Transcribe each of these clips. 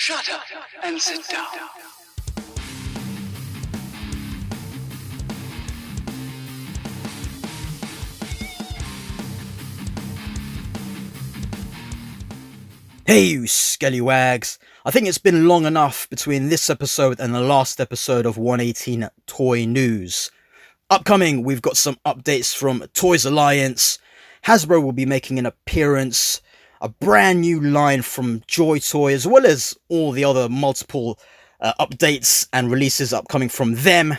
Shut up and sit down. Hey you Skellywags, I think it's been long enough between this episode and the last episode of 118 Toy News. Upcoming, we've got some updates from Toys Alliance, Hasbro will be making an appearance, a brand new line from Joytoy, as well as all the other multiple updates and releases upcoming from them.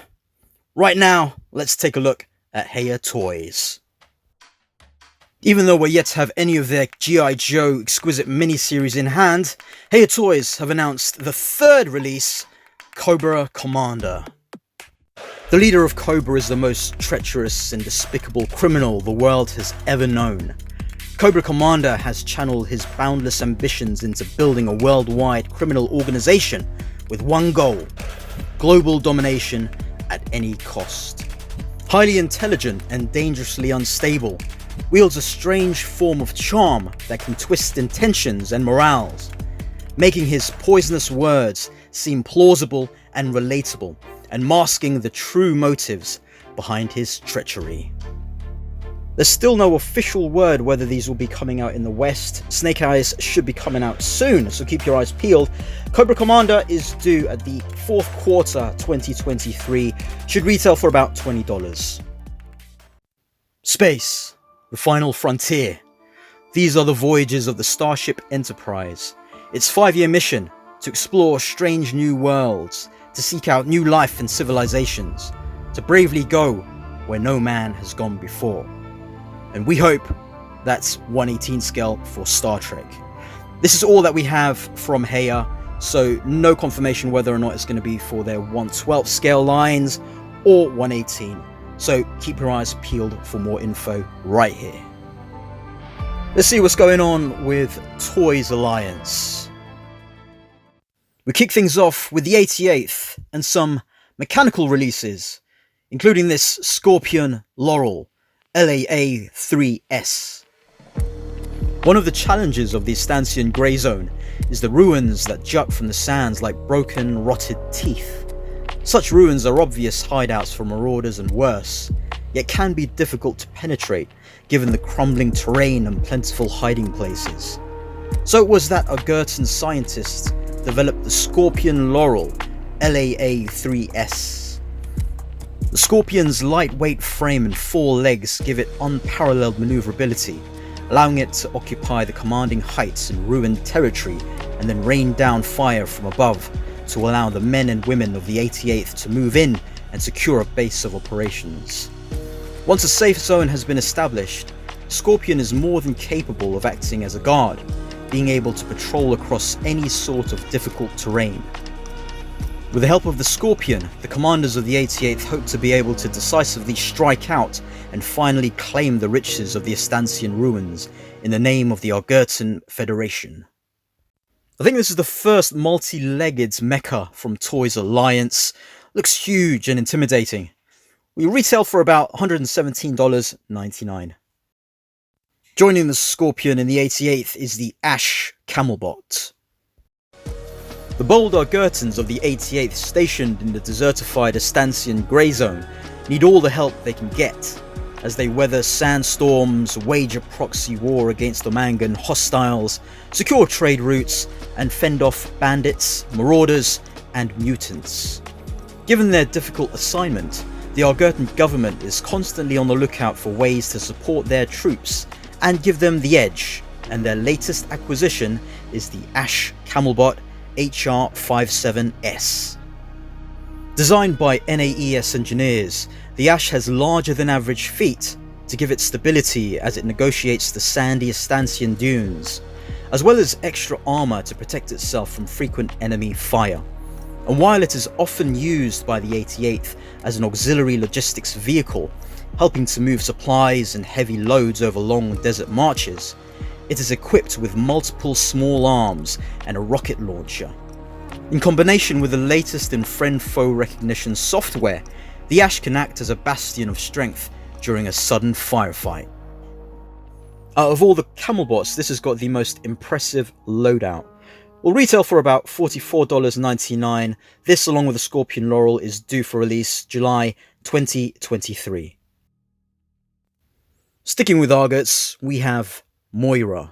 Right now, let's take a look at Hiya Toys. Even though we're yet to have any of their G.I. Joe exquisite miniseries in hand, Hiya Toys have announced the third release, Cobra Commander. The leader of Cobra is the most treacherous and despicable criminal the world has ever known. Cobra Commander has channeled his boundless ambitions into building a worldwide criminal organization with one goal: global domination at any cost. Highly intelligent and dangerously unstable, wields a strange form of charm that can twist intentions and morals, making his poisonous words seem plausible and relatable, and masking the true motives behind his treachery. There's still no official word whether these will be coming out in the West. Snake Eyes should be coming out soon, so keep your eyes peeled. Cobra Commander is due at the fourth quarter 2023, should retail for about $20. Space. The final frontier. These are the voyages of the Starship Enterprise. Its 5-year mission to explore strange new worlds, to seek out new life and civilizations, to bravely go where no man has gone before. And we hope that's 118 scale for Star Trek. This is all that we have from Hiya, so no confirmation whether or not it's going to be for their 112 scale lines or 118. So keep your eyes peeled for more info right here. Let's see what's going on with Toys Alliance. We kick things off with the 88th and some mechanical releases, including this Scorpion Laurel LAA-3S. One of the challenges of the Estancian Grey Zone is the ruins that jut from the sands like broken, rotted teeth. Such ruins are obvious hideouts for marauders and worse, yet can be difficult to penetrate given the crumbling terrain and plentiful hiding places. So it was that Argent scientists developed the Scorpion Laurel LAA-3S. The Scorpion's lightweight frame and 4 legs give it unparalleled maneuverability, allowing it to occupy the commanding heights in ruined territory and then rain down fire from above to allow the men and women of the 88th to move in and secure a base of operations. Once a safe zone has been established, Scorpion is more than capable of acting as a guard, being able to patrol across any sort of difficult terrain. With the help of the Scorpion, the commanders of the 88th hope to be able to decisively strike out and finally claim the riches of the Estancian ruins in the name of the Argent Federation. I think this is the first multi-legged mecha from Toys Alliance. Looks huge and intimidating. We retail for about $117.99. Joining the Scorpion in the 88th is the Ash Camelbot. The bold Argentans of the 88th stationed in the desertified Estancian Grey Zone need all the help they can get as they weather sandstorms, wage a proxy war against Omangan hostiles, secure trade routes, and fend off bandits, marauders, and mutants. Given their difficult assignment, the Argent government is constantly on the lookout for ways to support their troops and give them the edge, and their latest acquisition is the Ash Camelbot HR57S. Designed by NAES engineers, the Ash has larger than average feet to give it stability as it negotiates the sandy Estancian dunes, as well as extra armor to protect itself from frequent enemy fire. And while it is often used by the 88th as an auxiliary logistics vehicle, helping to move supplies and heavy loads over long desert marches, it is equipped with multiple small arms and a rocket launcher. In combination with the latest in friend-foe recognition software, the Ash can act as a bastion of strength during a sudden firefight. Out of all the Camelbots, this has got the most impressive loadout, will retail for about $44.99. This, along with the Scorpion Laurel, is due for release July 2023. Sticking with Argots, we have Moirah.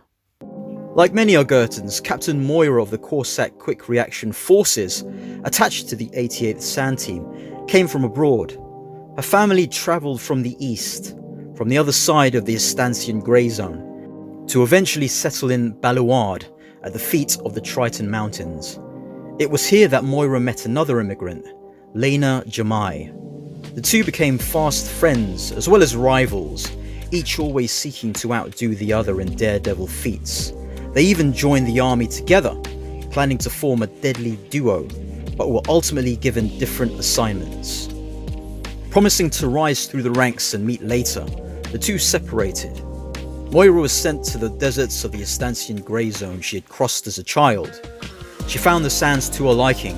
Like many Argotans, Captain Moirah of the Corsac Quick Reaction Forces, attached to the 88th SAN team, came from abroad. Her family travelled from the east, from the other side of the Estancian Grey Zone, to eventually settle in Baluard at the feet of the Triton Mountains. It was here that Moirah met another immigrant, Lena Jamai. The two became fast friends as well as rivals, each always seeking to outdo the other in daredevil feats. They even joined the army together, planning to form a deadly duo, but were ultimately given different assignments. Promising to rise through the ranks and meet later, the two separated. Moirah was sent to the deserts of the Estancian Grey Zone she had crossed as a child. She found the sands to her liking,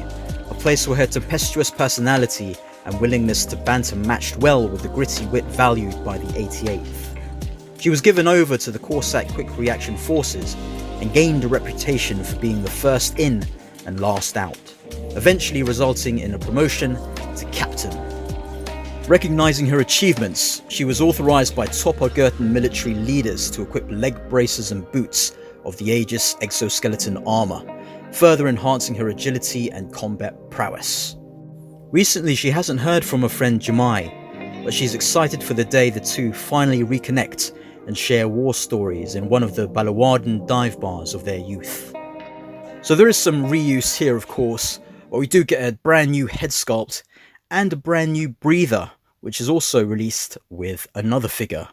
a place where her tempestuous personality and willingness to banter matched well with the gritty wit valued by the 88th. She was given over to the Corsac Quick Reaction Forces and gained a reputation for being the first in and last out, eventually resulting in a promotion to captain. Recognizing her achievements, she was authorized by top Argotan military leaders to equip leg braces and boots of the Aegis exoskeleton armor, further enhancing her agility and combat prowess. Recently, she hasn't heard from her friend Jamai, but she's excited for the day the two finally reconnect and share war stories in one of the Baluardan dive bars of their youth. So there is some reuse here, of course, but we do get a brand new head sculpt and a brand new breather, which is also released with another figure.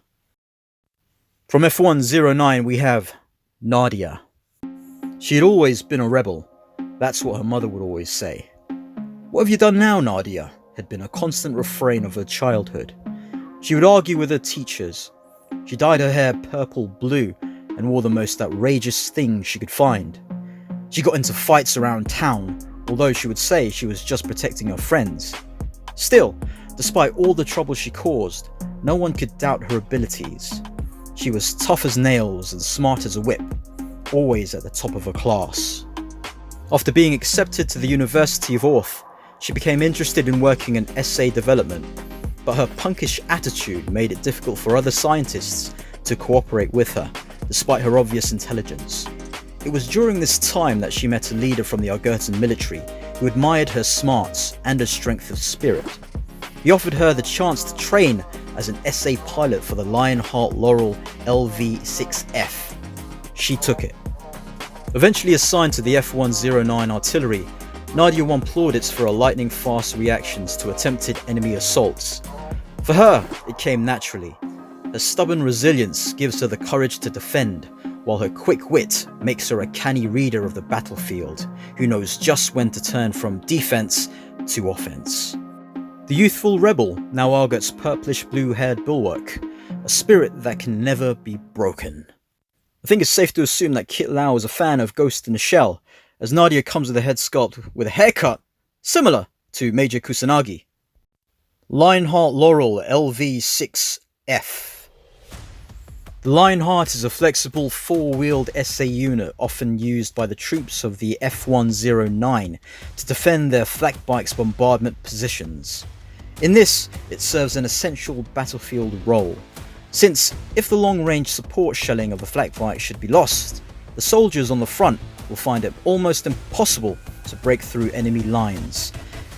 From F109 we have Nadia. She had always been a rebel, that's what her mother would always say. "What have you done now, Nadia?" had been a constant refrain of her childhood. She would argue with her teachers. She dyed her hair purple blue and wore the most outrageous things she could find. She got into fights around town, although she would say she was just protecting her friends. Still, despite all the trouble she caused, no one could doubt her abilities. She was tough as nails and smart as a whip, always at the top of her class. After being accepted to the University of Orth, she became interested in working in essay development, but her punkish attitude made it difficult for other scientists to cooperate with her, despite her obvious intelligence. It was during this time that she met a leader from the Argotan military who admired her smarts and her strength of spirit. He offered her the chance to train as an essay pilot for the Lionheart Laurel LV-6F. She took it. Eventually assigned to the F109 artillery, Nadia won plaudits for her lightning-fast reactions to attempted enemy assaults. For her, it came naturally. Her stubborn resilience gives her the courage to defend, while her quick wit makes her a canny reader of the battlefield, who knows just when to turn from defense to offense. The youthful rebel now Argot's purplish blue-haired bulwark, a spirit that can never be broken. I think it's safe to assume that Kit Lau is a fan of Ghost in the Shell, as Nadia comes with a head sculpt with a haircut similar to Major Kusanagi. Lionheart Laurel LV-6F. The Lionheart is a flexible four-wheeled SA unit often used by the troops of the F109 to defend their flak bikes' bombardment positions. In this, it serves an essential battlefield role, since if the long-range support shelling of the flak bike should be lost, the soldiers on the front will find it almost impossible to break through enemy lines.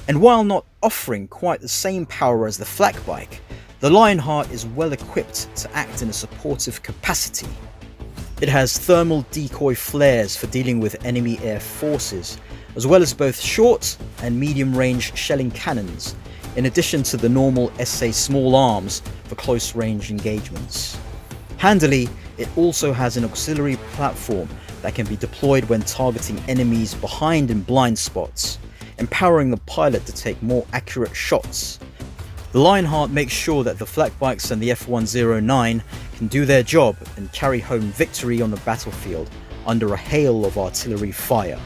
And while not offering quite the same power as the flak bike, the Lionheart is well equipped to act in a supportive capacity. It has thermal decoy flares for dealing with enemy air forces, as well as both short and medium range shelling cannons, in addition to the normal SA small arms for close range engagements. Handily, it also has an auxiliary platform that can be deployed when targeting enemies behind in blind spots, empowering the pilot to take more accurate shots. The Lionheart makes sure that the flak bikes and the F109 can do their job and carry home victory on the battlefield under a hail of artillery fire.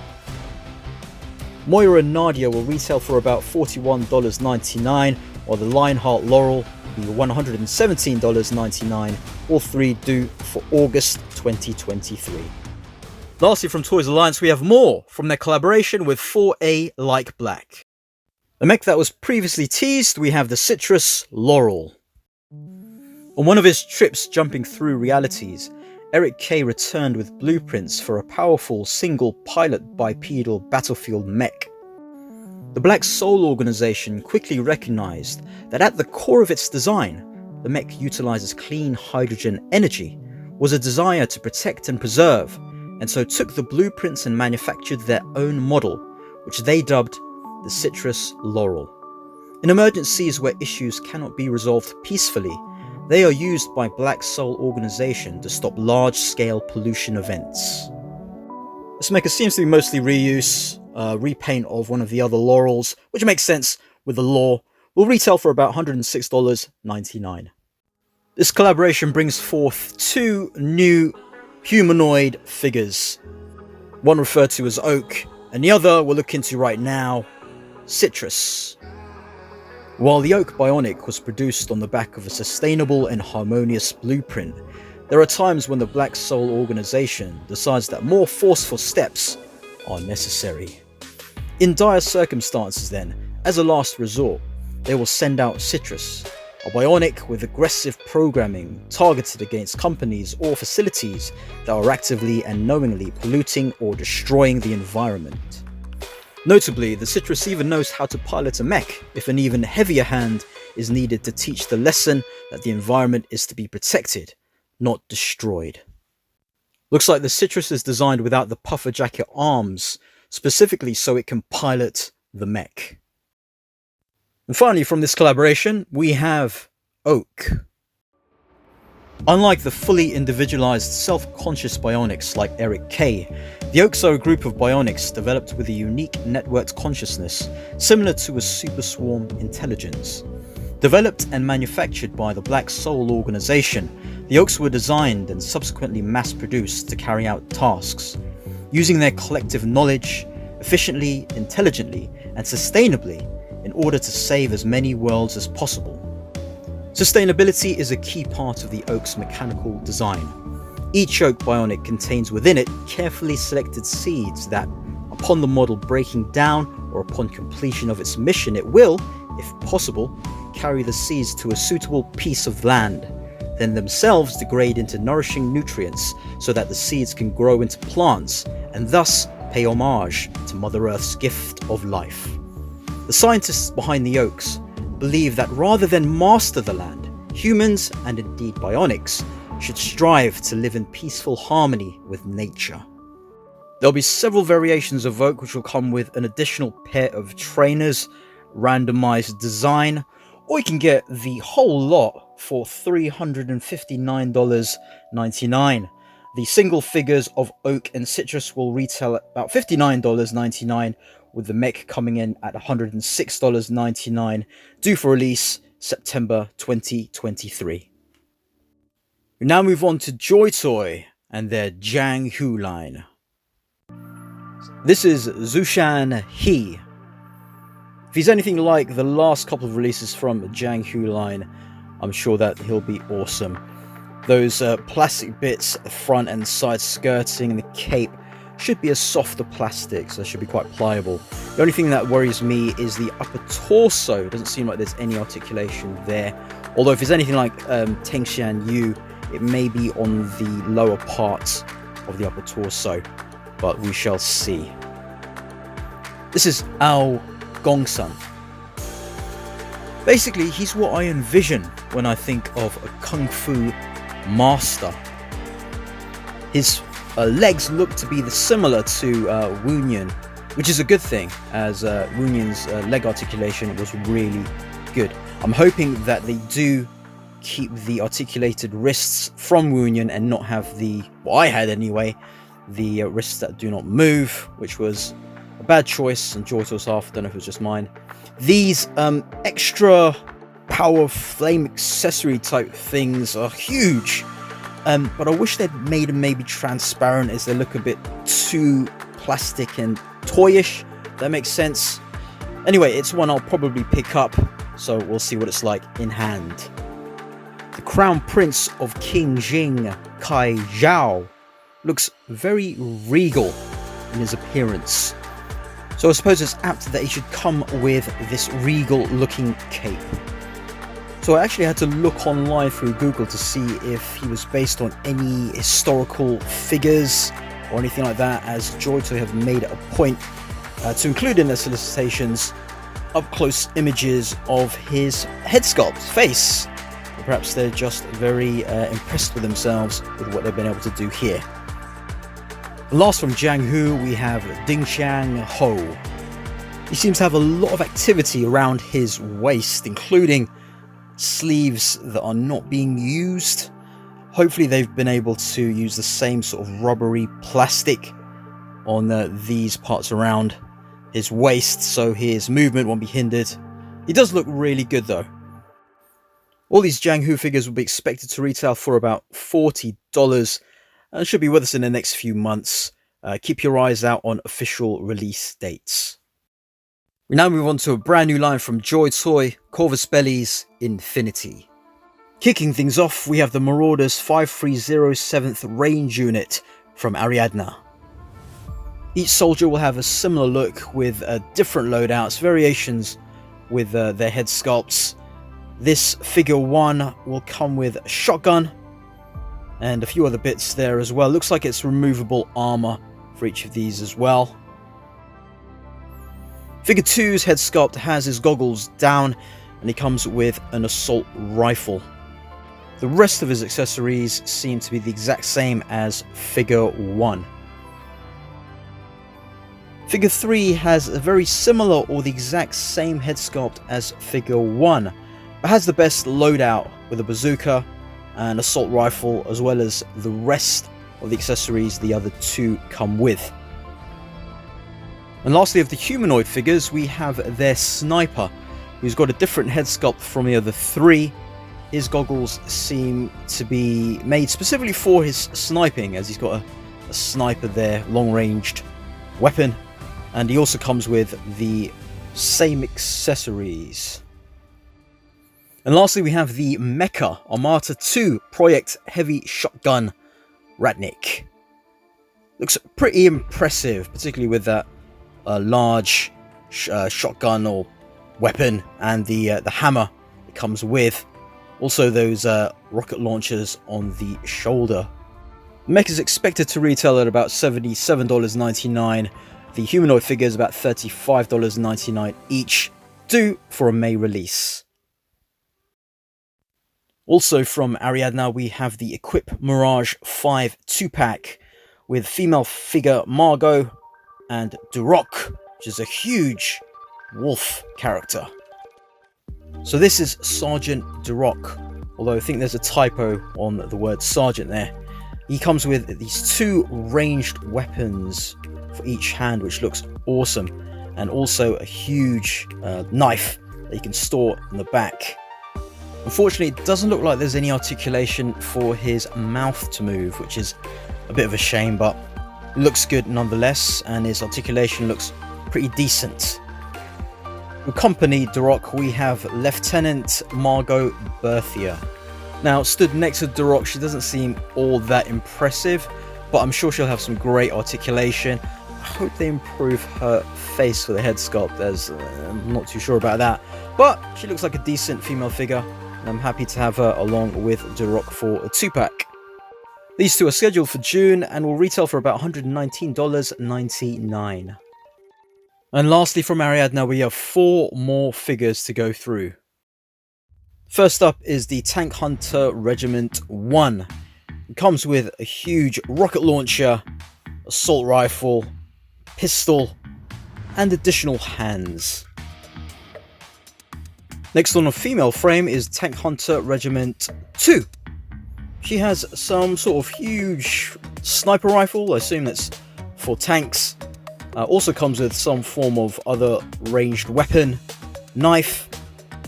Moirah and Nadia will retail for about $41.99, while the Lionheart Laurel will be $117.99, all three due for August 2023. Lastly, from Toys Alliance, we have more from their collaboration with 4A Like Black. The mech that was previously teased, we have the Citrus Laurel. On one of his trips jumping through realities, Eric K returned with blueprints for a powerful single pilot bipedal battlefield mech. The Black Soul organization quickly recognized that at the core of its design, the mech utilizes clean hydrogen energy, was a desire to protect and preserve, and so took the blueprints and manufactured their own model, which they dubbed the Citrus Laurel. In emergencies where issues cannot be resolved peacefully, they are used by Black Soul organization to stop large-scale pollution events. This mecha seems to be mostly reuse, repaint of one of the other Laurels, which makes sense with the lore. Will retail for about $106.99. This collaboration brings forth two new humanoid figures. One referred to as Oak, and the other we'll look into right now, Citrus. While the Oak Bionic was produced on the back of a sustainable and harmonious blueprint, there are times when the Black Soul organization decides that more forceful steps are necessary. In dire circumstances then, as a last resort, they will send out Citrus, a bionic with aggressive programming targeted against companies or facilities that are actively and knowingly polluting or destroying the environment. Notably, the Citrus even knows how to pilot a mech if an even heavier hand is needed to teach the lesson that the environment is to be protected, not destroyed. Looks like the Citrus is designed without the puffer jacket arms, specifically so it can pilot the mech. And finally, from this collaboration, we have Oak. Unlike the fully individualized, self-conscious bionics like Eric K, the Oaks are a group of bionics developed with a unique networked consciousness, similar to a super swarm intelligence. Developed and manufactured by the Black Soul organization, the Oaks were designed and subsequently mass-produced to carry out tasks, using their collective knowledge efficiently, intelligently, and sustainably in order to save as many worlds as possible. Sustainability is a key part of the Oak's mechanical design. Each Oak Bionic contains within it carefully selected seeds that, upon the model breaking down or upon completion of its mission, it will, if possible, carry the seeds to a suitable piece of land, then themselves degrade into nourishing nutrients so that the seeds can grow into plants and thus pay homage to Mother Earth's gift of life. The scientists behind the Oaks believe that rather than master the land, humans, and indeed bionics, should strive to live in peaceful harmony with nature. There'll be several variations of Oak which will come with an additional pair of trainers, randomized design, or you can get the whole lot for $359.99. The single figures of Oak and Citrus will retail at about $59.99, with the mech coming in at $106.99, due for release September 2023. We now move on to Joytoy and their Jianghu line. This is Xushan He. If he's anything like the last couple of releases from Jianghu line, I'm sure that he'll be awesome. Those plastic bits at the front and side skirting and the cape should be a softer plastic, so it should be quite pliable. The only thing that worries me is the upper torso. It doesn't seem like there's any articulation there. Although if it's anything like Dingchang Huo, it may be on the lower parts of the upper torso, but we shall see. This is Gongsun. Basically, he's what I envision when I think of a kung fu master. His legs look to be similar to Wunyan, which is a good thing, as Wunyan's leg articulation was really good. I'm hoping that they do keep the articulated wrists from Wunyan and not have the, well, I had anyway, the wrists that do not move, which was a bad choice on Joytoy's half. I don't know if it was just mine. These extra power flame accessory type things are huge. But I wish they'd made them maybe transparent, as they look a bit too plastic and toyish. That makes sense. Anyway, it's one I'll probably pick up, so we'll see what it's like in hand. The Crown Prince of King Jing Kai Zhao looks very regal in his appearance. So I suppose it's apt that he should come with this regal looking cape. So I actually had to look online through Google to see if he was based on any historical figures or anything like that, as Joytoy have made it a point to include in their solicitations up close images of his head sculpt, face. Or perhaps they're just very impressed with themselves with what they've been able to do here. Last from Jianghu, we have Dingchang Huo. He seems to have a lot of activity around his waist, including sleeves that are not being used. Hopefully they've been able to use the same sort of rubbery plastic on these parts around his waist, so his movement won't be hindered. He does look really good though. All these Jianghu figures will be expected to retail for about $40 and should be with us in the next few months. Keep your eyes out on official release dates. We now move on to a brand new line from Joytoy, Corvus Belli's Infinity. Kicking things off, we have the Marauders 5307th Range Unit from Ariadna. Each soldier will have a similar look with different loadouts, variations with their head sculpts. This figure 1 will come with a shotgun and a few other bits there as well. Looks like it's removable armor for each of these as well. Figure 2's head sculpt has his goggles down and he comes with an assault rifle. The rest of his accessories seem to be the exact same as figure 1. Figure 3 has a very similar or the exact same head sculpt as figure 1, but has the best loadout with a bazooka and assault rifle, as well as the rest of the accessories the other two come with. And lastly, of the humanoid figures, we have their sniper, who's got a different head sculpt from the other three. His goggles seem to be made specifically for his sniping, as he's got a sniper there, long-ranged weapon, and he also comes with the same accessories. And lastly, we have the Mecha Armata 2 Project Heavy Shotgun Ratnik. Looks pretty impressive, particularly with that large shotgun or weapon and the hammer it comes with. Also those rocket launchers on the shoulder. The mech is expected to retail at about $77.99. The humanoid figures about $35.99 each, due for a May release. Also from Ariadna, we have the Equip Mirage 5 2-pack with female figure Margot and Duroc, which is a huge wolf character. So this is Sergeant Duroc, although I think there's a typo on the word Sergeant there. He comes with these two ranged weapons for each hand, which looks awesome, and also a huge knife that you can store in the back. Unfortunately, it doesn't look like there's any articulation for his mouth to move, which is a bit of a shame, but it looks good nonetheless, and his articulation looks pretty decent. To accompany Duroc, we have Lieutenant Margot Berthier. Now, stood next to Duroc, she doesn't seem all that impressive, but I'm sure she'll have some great articulation. I hope they improve her face for the head sculpt, as I'm not too sure about that. But she looks like a decent female figure, and I'm happy to have her along with Duroc for a 2-pack. These two are scheduled for June and will retail for about $119.99. And lastly from Ariadna, we have 4 more figures to go through. First up is the Tank Hunter Regiment 1. It comes with a huge rocket launcher, assault rifle, pistol, and additional hands. Next on a female frame is Tank Hunter Regiment 2. She has some sort of huge sniper rifle, I assume that's for tanks. Also comes with some form of other ranged weapon, knife,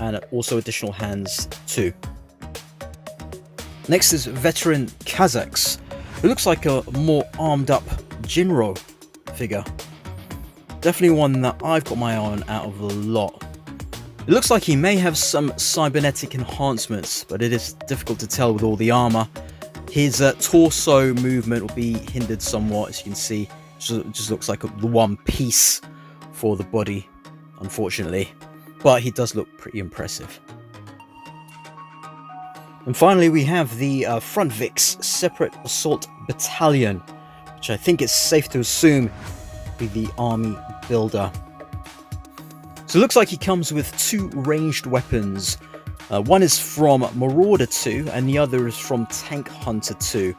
and also additional hands too. Next is Veteran Kazakhs, who looks like a more armed up Jinro figure. Definitely one that I've got my eye on out of the lot. It looks like he may have some cybernetic enhancements, but it is difficult to tell with all the armor. His torso movement will be hindered somewhat, as you can see. It just looks like the one piece for the body, unfortunately. But he does look pretty impressive. And finally, we have the Front Vix Separate Assault Battalion, which I think it's safe to assume be the army builder. So it looks like he comes with 2 ranged weapons. One is from Marauder 2 and the other is from Tank Hunter 2.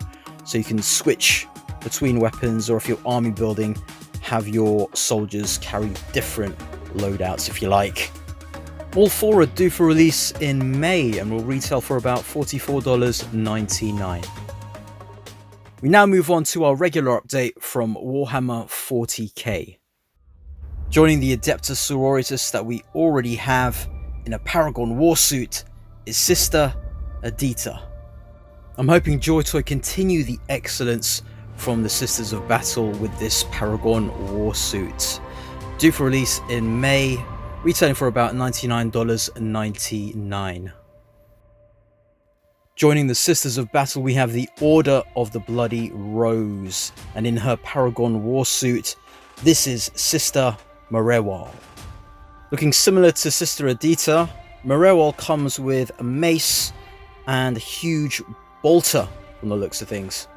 So you can switch between weapons, or if you're army building, have your soldiers carry different loadouts if you like. All 4 are due for release in May and will retail for about $44.99. We now move on to our regular update from Warhammer 40k. Joining the Adepta Sororitas that we already have in a Paragon Warsuit is Sister Aedita. I'm hoping Joytoy continue the excellence from the Sisters of Battle with this Paragon Warsuit. Due for release in May, retailing for about $99.99. Joining the Sisters of Battle, we have the Order of the Bloody Rose, and in her Paragon Warsuit, this is Sister Merewal. Looking similar to Sister Aedita, Merewal comes with a mace and a huge bolter from the looks of things.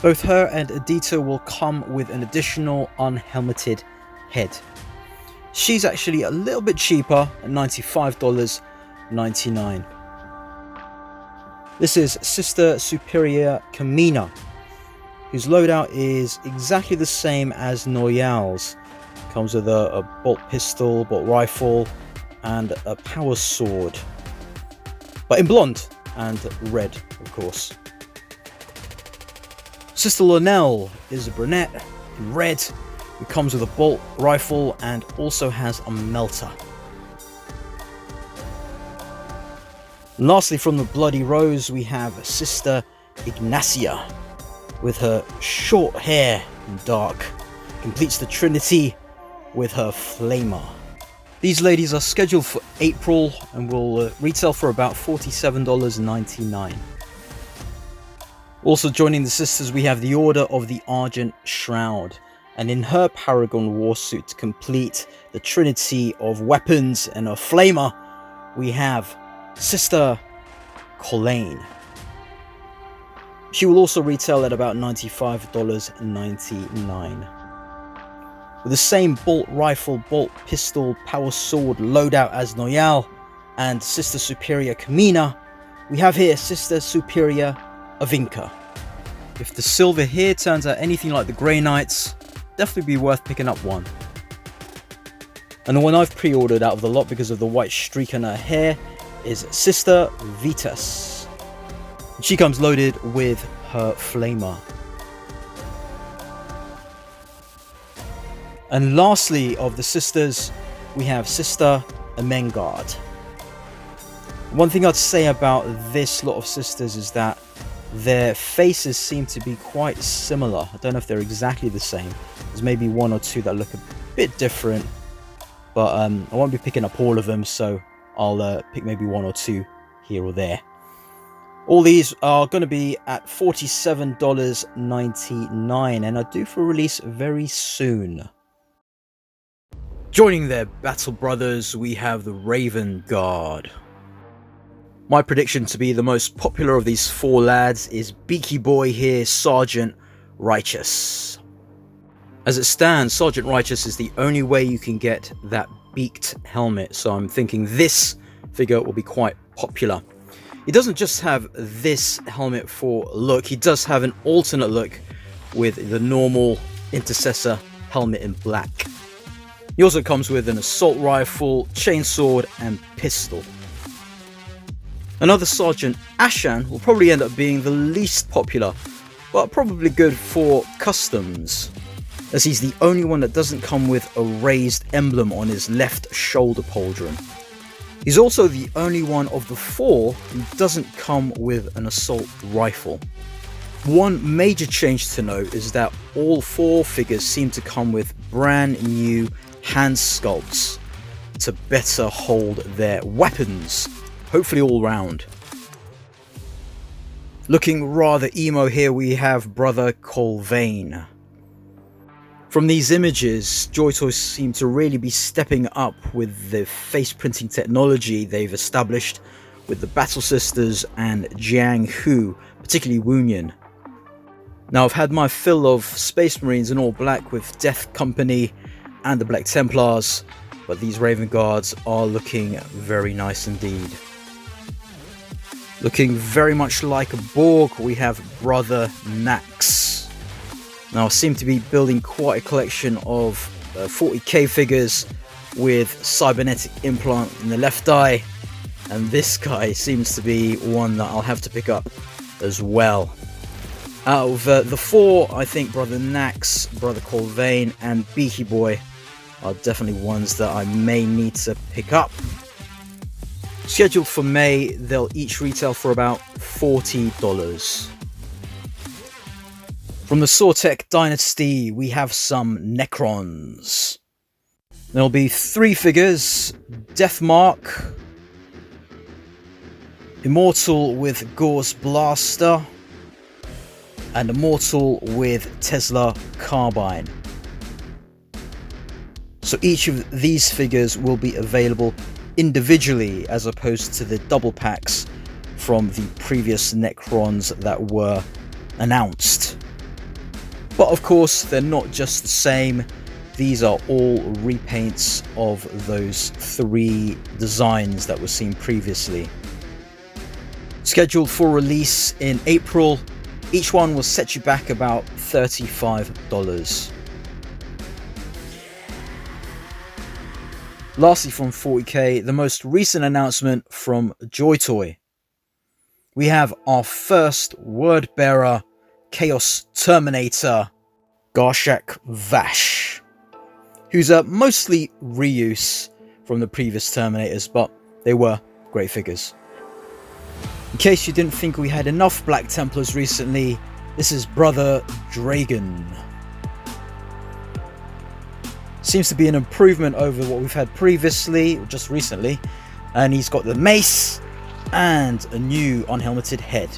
Both her and Aedita will come with an additional unhelmeted head. She's actually a little bit cheaper at $95.99. This is Sister Superior Kamina, whose loadout is exactly the same as Noyal's. Comes with a bolt pistol, bolt rifle, and a power sword. But in blonde and red, of course. Sister Lonell is a brunette in red, who comes with a bolt rifle and also has a melter. And lastly, from the Bloody Rose, we have Sister Ignacia with her short hair and dark. Completes the Trinity with her flamer. These ladies are scheduled for April and will retail for about $47.99. Also joining the sisters, we have the Order of the Argent Shroud, and in her Paragon Warsuit to complete the Trinity of weapons and a flamer, we have Sister Colleen. She will also retail at about $95.99. With the same bolt rifle, bolt pistol, power sword loadout as Noyal and Sister Superior Kamina, we have here Sister Superior Avinka. If the silver here turns out anything like the Grey Knights, definitely be worth picking up one. And the one I've pre-ordered out of the lot because of the white streak on her hair is Sister Vitas. She comes loaded with her flamer. And lastly of the sisters, we have Sister Amengard. One thing I'd say about this lot of sisters is that their faces seem to be quite similar. I don't know if they're exactly the same. There's maybe one or two that look a bit different, but I won't be picking up all of them, so I'll pick maybe one or two here or there. All these are going to be at $47.99 and are due for release very soon. Joining their battle brothers, we have the Raven Guard. My prediction to be the most popular of these four lads is Beaky Boy here, Sergeant Righteous. As it stands, Sergeant Righteous is the only way you can get that beaked helmet, so I'm thinking this figure will be quite popular. He doesn't just have this helmet for look, he does have an alternate look with the normal Intercessor helmet in black. He also comes with an assault rifle, chainsword and pistol. Another Sergeant Ashan will probably end up being the least popular, but probably good for customs, as he's the only one that doesn't come with a raised emblem on his left shoulder pauldron. He's also the only one of the four who doesn't come with an assault rifle. One major change to note is that all four figures seem to come with brand new hand sculpts to better hold their weapons, hopefully all round. Looking rather emo here, we have Brother Colvane. From these images, Joytoy seem to really be stepping up with the face printing technology they've established with the Battle Sisters and Jianghu, particularly Wunyan. Now, I've had my fill of Space Marines in all black with Death Company and the Black Templars, but these Raven Guards are looking very nice indeed. Looking very much like a Borg, we have Brother Nax. Now, I seem to be building quite a collection of 40k figures with cybernetic implant in the left eye, and this guy seems to be one that I'll have to pick up as well. Out of the four, I think Brother Nax, Brother Colvane, and Beaky Boy are definitely ones that I may need to pick up. Scheduled for May, they'll each retail for about $40. From the Sortek Dynasty, we have some Necrons. There'll be 3 figures: Deathmark, Immortal with Gauss Blaster, and Immortal with Tesla Carbine. So each of these figures will be available individually as opposed to the double packs from the previous Necrons that were announced. But of course, they're not just the same. These are all repaints of those 3 designs that were seen previously. Scheduled for release in April, each one will set you back about $35. Lastly, from 40k, the most recent announcement from Joytoy. We have our first word bearer, Chaos Terminator, Garshak Vash, who's a mostly reuse from the previous Terminators, but they were great figures. In case you didn't think we had enough Black Templars recently, this is Brother Dragon. Seems to be an improvement over what we've had previously, or just recently, and he's got the mace and a new unhelmeted head.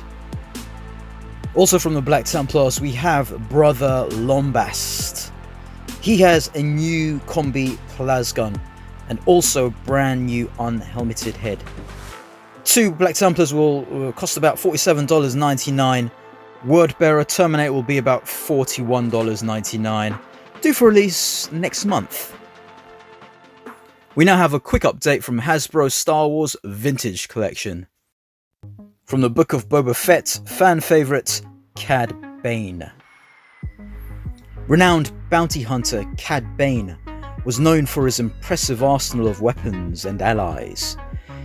Also from the Black Templars, we have Brother Lombast. He has a new combi plasgun and also a brand new unhelmeted head. 2 Black Templars will cost about $47.99. Wordbearer Terminator will be about $41.99. Due for release next month. We now have a quick update from Hasbro Star Wars Vintage Collection. From the Book of Boba Fett, fan favourite Cad Bane. Renowned bounty hunter Cad Bane was known for his impressive arsenal of weapons and allies.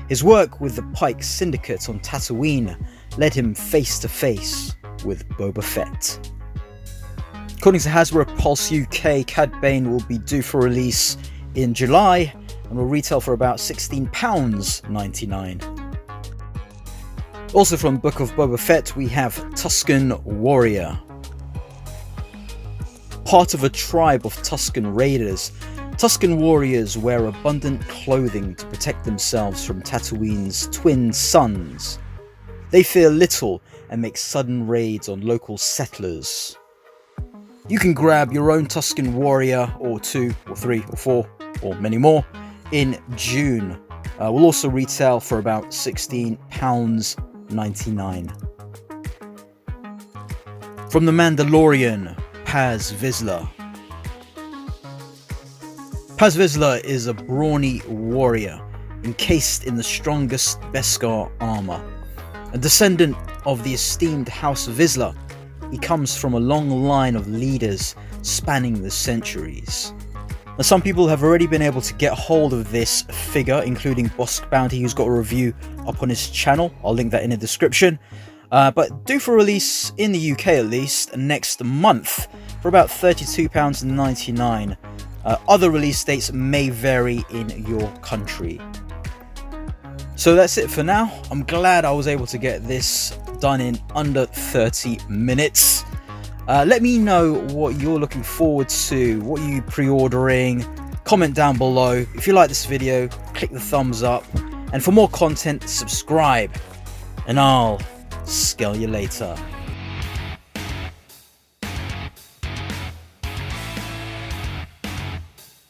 His work with the Pike Syndicate on Tatooine led him face to face with Boba Fett. According to Hasbro Pulse UK, Cad Bane will be due for release in July and will retail for about £16.99. Also from Book of Boba Fett, we have Tusken Warrior. Part of a tribe of Tusken Raiders, Tusken Warriors wear abundant clothing to protect themselves from Tatooine's twin suns. They fear little and make sudden raids on local settlers. You can grab your own Tusken Warrior, or 2, or 3, or 4, or many more, in June. Will also retail for about £16.99. From the Mandalorian, Paz Vizsla. Paz Vizsla is a brawny warrior encased in the strongest Beskar armor. A descendant of the esteemed House Vizsla, he comes from a long line of leaders spanning the centuries. Now, some people have already been able to get hold of this figure, including Bosk Bounty, who's got a review up on his channel. I'll link that in the description. But due for release in the UK at least next month for about £32.99. Other release dates may vary in your country. So that's it for now. I'm glad I was able to get this done in under 30 minutes. Let me know what you're looking forward to, what you pre-ordering. Comment down below. If you like this video, click the thumbs up. And for more content, subscribe. And I'll Skell you later.